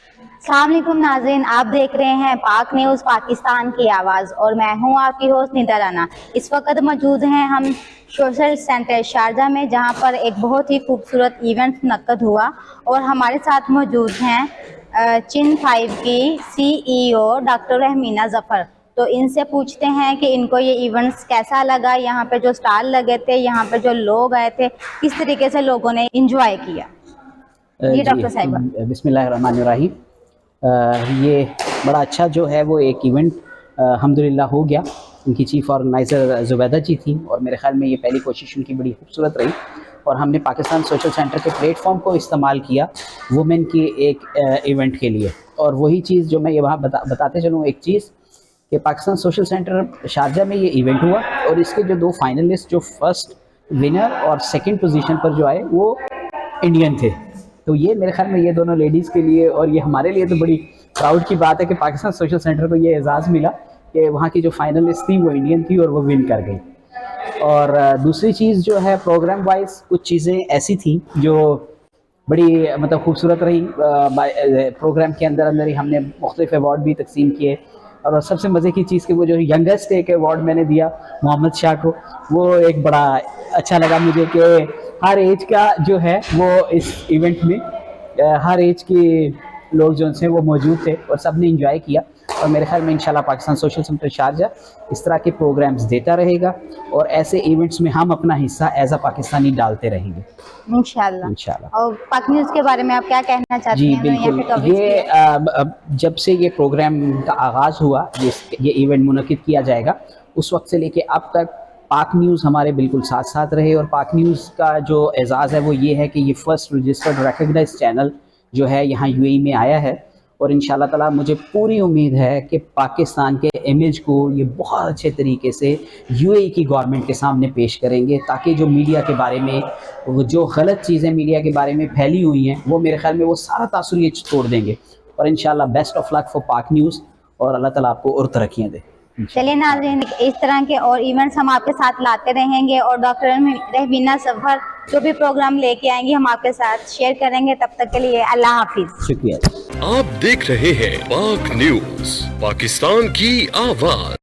अस्सलाम वालेकुम नाज़रीन, आप देख रहे हैं पाक न्यूज़ पाकिस्तान की आवाज़ और मैं हूं आपकी होस्ट निदा राना। इस वक्त मौजूद हैं हम सोशल सेंटर शारजा में, जहां पर एक बहुत ही खूबसूरत इवेंट मुनक्कद हुआ और हमारे साथ मौजूद हैं चिन 5 की CEO डॉक्टर रहमीना ज़फ़र। तो इनसे पूछते हैं कि इनको ये इवेंट्स कैसा लगा, यहाँ पे जो स्टॉल लगे थे, यहाँ पे जो लोग आए थे, किस तरीके से लोगों ने इंजॉय किया। जी जी डॉक्टर साहिबा। बिस्मिल्लाहिर्रहमानिर्रहीम। ये बड़ा अच्छा जो है वो एक इवेंट अल्हम्दुलिल्लाह हो गया। उनकी चीफ़ ऑर्गेनाइज़र ज़ुबैदा जी थी और मेरे ख़्याल में ये पहली कोशिश उनकी बड़ी खूबसूरत रही और हमने पाकिस्तान सोशल सेंटर के प्लेटफॉर्म को इस्तेमाल किया वुमेन की एक इवेंट के लिए। और वही चीज़ जो मैं ये वहाँ बताते चलूँ एक चीज़ कि पाकिस्तान सोशल सेंटर शारजा में ये इवेंट हुआ और इसके जो 2 फाइनलिस्ट, जो फर्स्ट विनर और सेकंड पोजीशन पर जो आए वो इंडियन थे। तो ये मेरे ख्याल में ये दोनों लेडीज़ के लिए और ये हमारे लिए तो बड़ी प्राउड की बात है कि पाकिस्तान सोशल सेंटर को ये एजाज़ मिला कि वहाँ की जो फाइनलिस्ट थी वो इंडियन थी और वो विन कर गई। और दूसरी चीज़ जो है प्रोग्राम वाइज कुछ चीज़ें ऐसी थी जो बड़ी मतलब खूबसूरत रही। प्रोग्राम के अंदर ही हमने मुख्तलिफ अवार्ड भी तकसीम किए और सबसे मज़े की चीज़ कि वो जो यंगेस्ट एक अवार्ड मैंने दिया मोहम्मद शाह को, वो एक बड़ा अच्छा लगा मुझे कि हर एज का जो है वो इस इवेंट में हर एज के लोग जो हैं वो मौजूद थे और सब ने इंजॉय किया। और मेरे ख्याल में इंशाल्लाह पाकिस्तान सोशल सेंटर शारजा इस तरह के प्रोग्राम्स देता रहेगा और ऐसे इवेंट्स में हम अपना हिस्सा एज अ पाकिस्तानी डालते रहेंगे इंशाल्लाह। इंशाल्लाह। और पाक न्यूज़ के बारे में आप क्या कहना चाहते जी हैं? बिल्कुल। ये जब से ये प्रोग्राम का आगाज़ हुआ, ये इवेंट मुनक़िद किया जाएगा, उस वक्त से लेके अब तक पाक न्यूज़ हमारे बिल्कुल साथ साथ रहे। और पाक न्यूज़ का जो एजाज़ है वो ये है कि ये फ़र्स्ट रजिस्टर्ड रिकग्नाइज्ड चैनल जो है यहाँ UAE में आया है। और इंशाल्लाह ताला मुझे पूरी उम्मीद है कि पाकिस्तान के इमेज को ये बहुत अच्छे तरीके से UAE की गवर्नमेंट के सामने पेश करेंगे, ताकि जो मीडिया के बारे में वो जो गलत चीज़ें मीडिया के बारे में फैली हुई हैं वो मेरे ख्याल में वो सारा तासुर ये तोड़ देंगे। और इंशाल्लाह बेस्ट ऑफ लक फॉर पाक न्यूज़ और अल्लाह ताला आपको और तरक्कियाँ दे। चलिए नाज़रीन, इस तरह के और इवेंट्स हम आपके साथ लाते रहेंगे और डॉक्टर रहमीना ज़फ़र जो भी प्रोग्राम लेके आएंगी हम आपके साथ शेयर करेंगे। तब तक के लिए अल्लाह हाफिज़। शुक्रिया। आप देख रहे हैं पाक न्यूज़, पाकिस्तान की आवाज़।